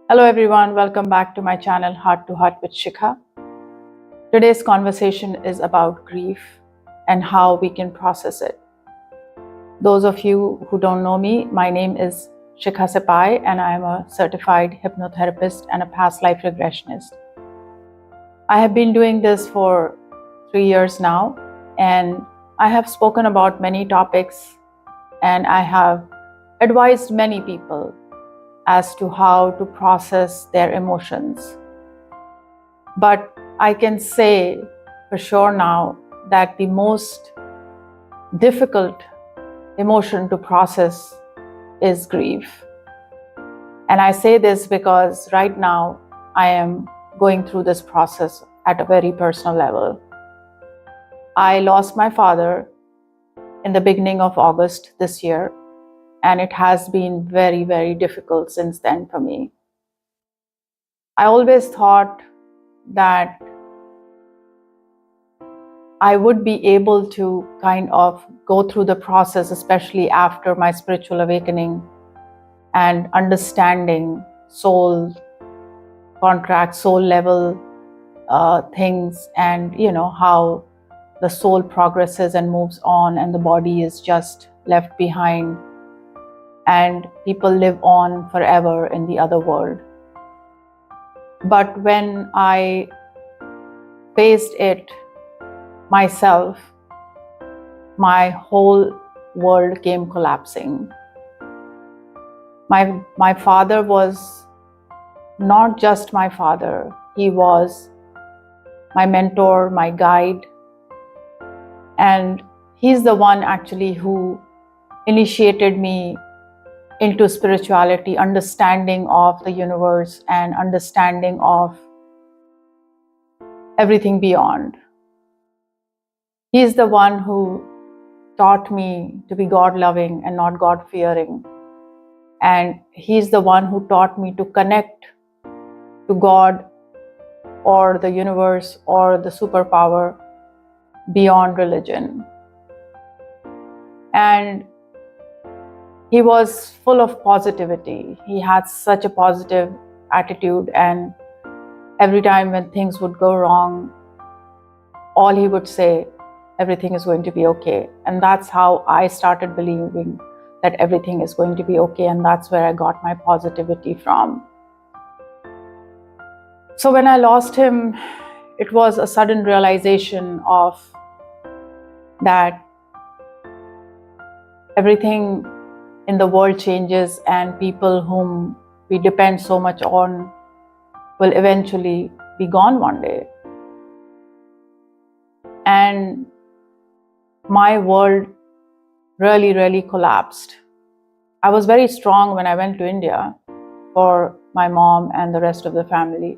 Hello everyone, welcome back to my channel Heart to Heart with Shikha. Today's conversation is about grief and how we can process it. Those of you who don't know me, my name is Shikha Sepai and I am a certified hypnotherapist and a past life regressionist. I have been doing this for 3 years now, and I have spoken about many topics and I have advised many people as to how to process their emotions. But I can say for sure now that the most difficult emotion to process is grief. And I say this because right now I am going through this process at a very personal level. I lost my father in the beginning of August this year, and it has been very, very difficult since then for me. I always thought that I would be able to kind of go through the process, especially after my spiritual awakening and understanding soul contracts, soul level things, and how the soul progresses and moves on and the body is just left behind and people live on forever in the other world. But when I faced it myself, my whole world came collapsing. My father was not just my father, he was my mentor, my guide, and he's the one actually who initiated me into spirituality, understanding of the universe and understanding of everything beyond. He's the one who taught me to be God-loving and not God-fearing. And he's the one who taught me to connect to God or the universe or the superpower beyond religion. And he was full of positivity. He had such a positive attitude, and every time when things would go wrong, all he would say, everything is going to be okay. And that's how I started believing that everything is going to be okay, and that's where I got my positivity from. So when I lost him, it was a sudden realization of that everything in the world changes, and people whom we depend so much on will eventually be gone one day. And my world really collapsed. I was very strong when I went to India for my mom and the rest of the family.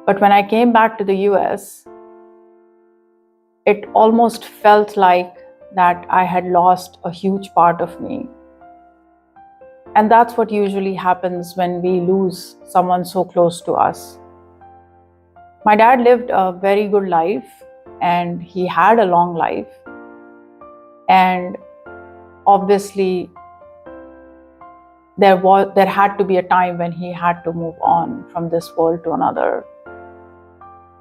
But when I came back to the US, it almost felt like that I had lost a huge part of me. And that's what usually happens when we lose someone so close to us. My dad lived a very good life and he had a long life. And obviously, there had to be a time when he had to move on from this world to another.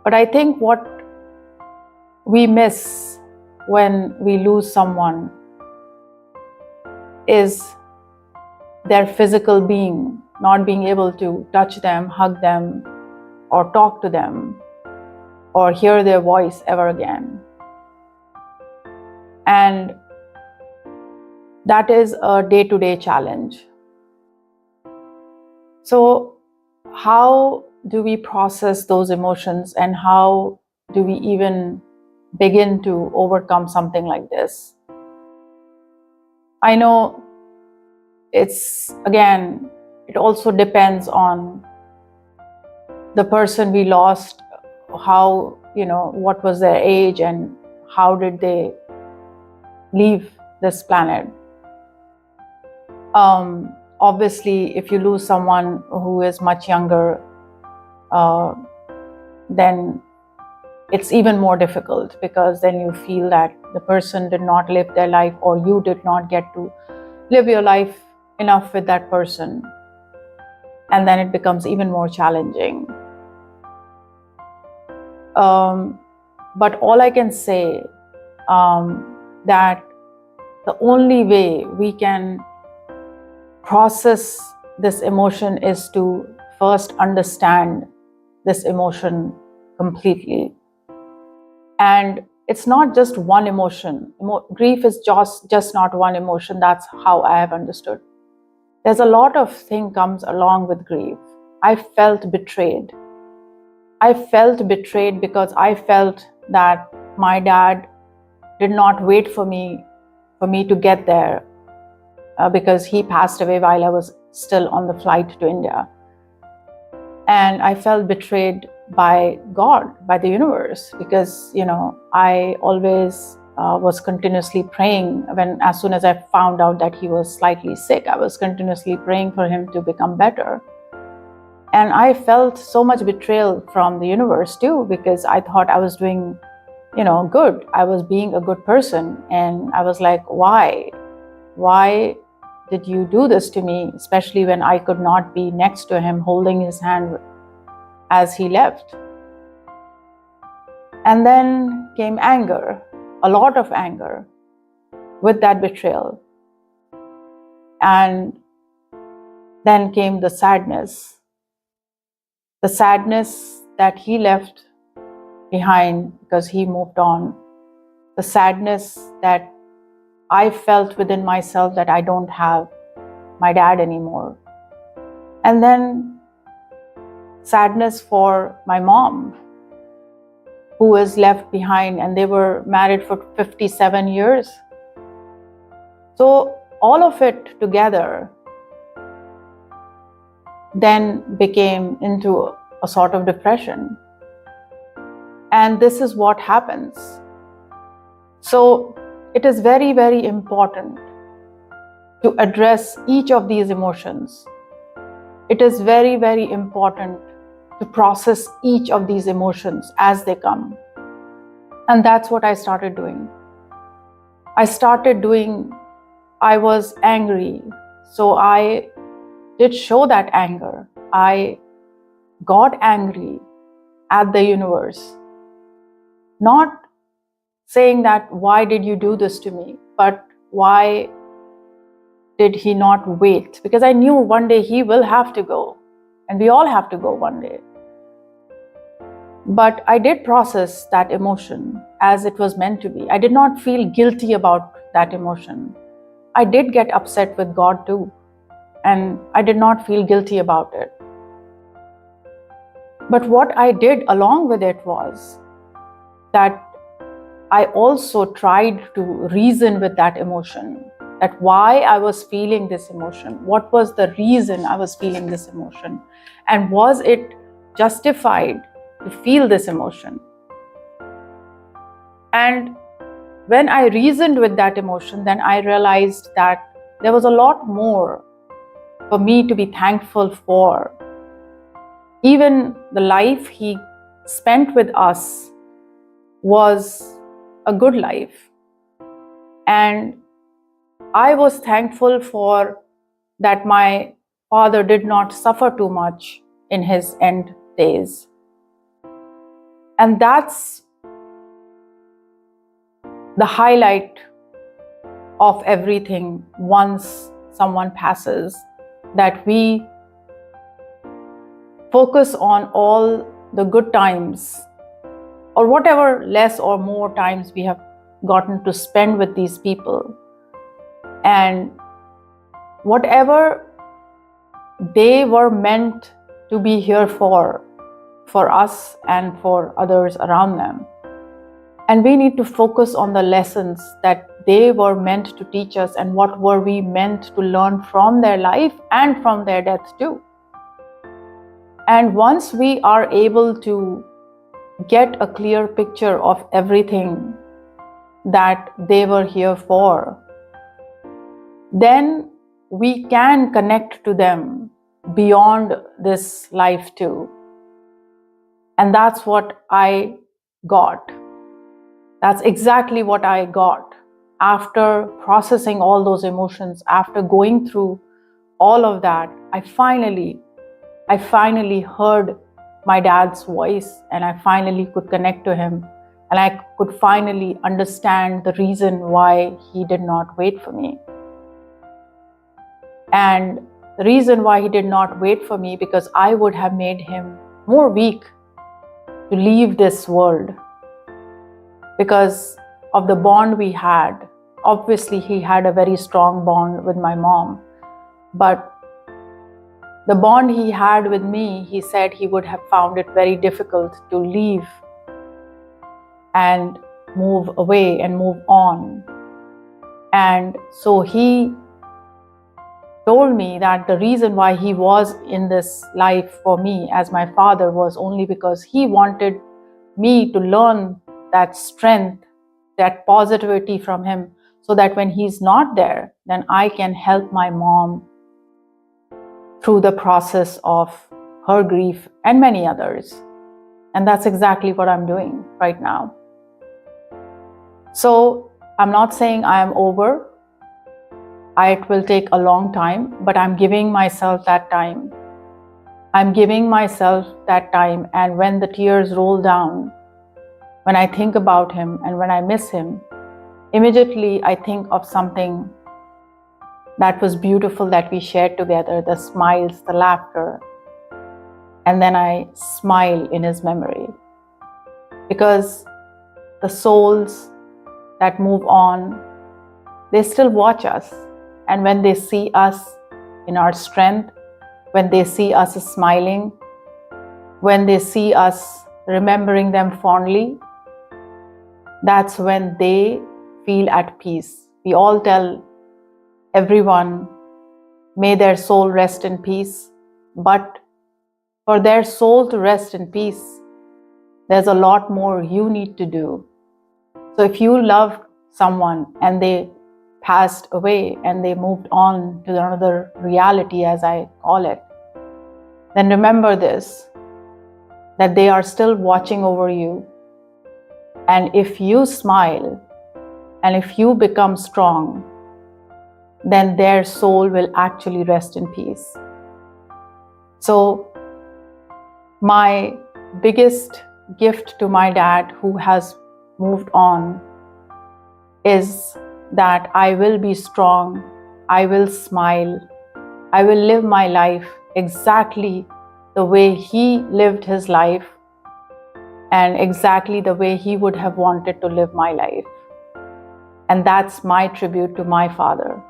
But I think what we miss when we lose someone is their physical being, not being able to touch them, hug them, or talk to them, or hear their voice ever again. And that is a day-to-day challenge. So how do we process those emotions, and how do we even begin to overcome something like this? I know it also depends on the person we lost, how, what was their age and how did they leave this planet. Obviously, if you lose someone who is much younger, then it's even more difficult, because then you feel that the person did not live their life, or you did not get to live your life enough with that person. and then it becomes even more challenging. But all I can say that the only way we can process this emotion is to first understand this emotion completely. And it's not just one emotion. Grief is just not one emotion. That's how I have understood. There's a lot of thing comes along with grief. I felt betrayed. I felt betrayed because I felt that my dad did not wait for me to get there because he passed away while I was still on the flight to India. And I felt betrayed by God, by the universe, because, I always was continuously praying. As soon as I found out that he was slightly sick, I was continuously praying for him to become better. And I felt so much betrayal from the universe too, because I thought I was doing, good. I was being a good person. And I was like, why? Why did you do this to me? Especially when I could not be next to him, holding his hand as he left. And then came anger, a lot of anger with that betrayal. And then came the sadness that he left behind because he moved on. The sadness that I felt within myself that I don't have my dad anymore. And then sadness for my mom, who was left behind, and they were married for 57 years. So all of it together then became into a sort of depression. And this is what happens. So it is very, very important to address each of these emotions. It is very, very important to process each of these emotions as they come. And that's what I started doing. I was angry. So I did show that anger. I got angry at the universe. Not saying that, why did you do this to me? But why did he not wait? Because I knew one day he will have to go. And we all have to go one day. But I did process that emotion as it was meant to be. I did not feel guilty about that emotion. I did get upset with God too. And I did not feel guilty about it. But what I did along with it was that I also tried to reason with that emotion, that why I was feeling this emotion, what was the reason I was feeling this emotion, and was it justified to feel this emotion? And when I reasoned with that emotion, then I realized that there was a lot more for me to be thankful for. Even the life he spent with us was a good life. And I was thankful for that my father did not suffer too much in his end days. And that's the highlight of everything once someone passes, that we focus on all the good times, or whatever less or more times we have gotten to spend with these people. And whatever they were meant to be here for us and for others around them. And we need to focus on the lessons that they were meant to teach us, and what were we meant to learn from their life and from their death too. And once we are able to get a clear picture of everything that they were here for, then we can connect to them beyond this life too. And that's what I got. That's exactly what I got. After processing all those emotions, after going through all of that, I finally I finally heard my dad's voice, and I finally could connect to him, and I could finally understand the reason why he did not wait for me. And the reason why he did not wait for me, because I would have made him more weak to leave this world because of the bond we had. Obviously, he had a very strong bond with my mom, but the bond he had with me, he said he would have found it very difficult to leave and move away and move on. And so he told me that the reason why he was in this life for me as my father was only because he wanted me to learn that strength, that positivity from him, so that when he's not there, then I can help my mom through the process of her grief and many others. And that's exactly what I'm doing right now. So I'm not saying I am over. It will take a long time, but I'm giving myself that time. I'm giving myself that time, and when the tears roll down, when I think about him and when I miss him, immediately I think of something that was beautiful that we shared together, the smiles, the laughter, and then I smile in his memory. Because the souls that move on, they still watch us. And when they see us in our strength, when they see us smiling, when they see us remembering them fondly, that's when they feel at peace. We all tell everyone, may their soul rest in peace. But for their soul to rest in peace, there's a lot more you need to do. So if you love someone and they passed away and they moved on to another reality, as I call it, then remember this, that they are still watching over you. And if you smile and if you become strong, then their soul will actually rest in peace. So my biggest gift to my dad, who has moved on, is that I will be strong, I will smile, I will live my life exactly the way he lived his life and exactly the way he would have wanted to live my life. And that's my tribute to my father.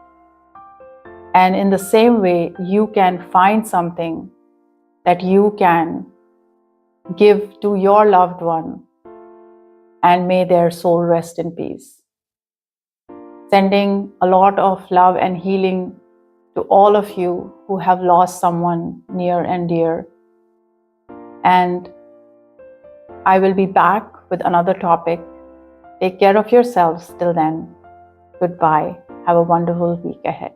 And in the same way, you can find something that you can give to your loved one, and may their soul rest in peace. Sending a lot of love and healing to all of you who have lost someone near and dear. And I will be back with another topic. Take care of yourselves till then. Goodbye. Have a wonderful week ahead.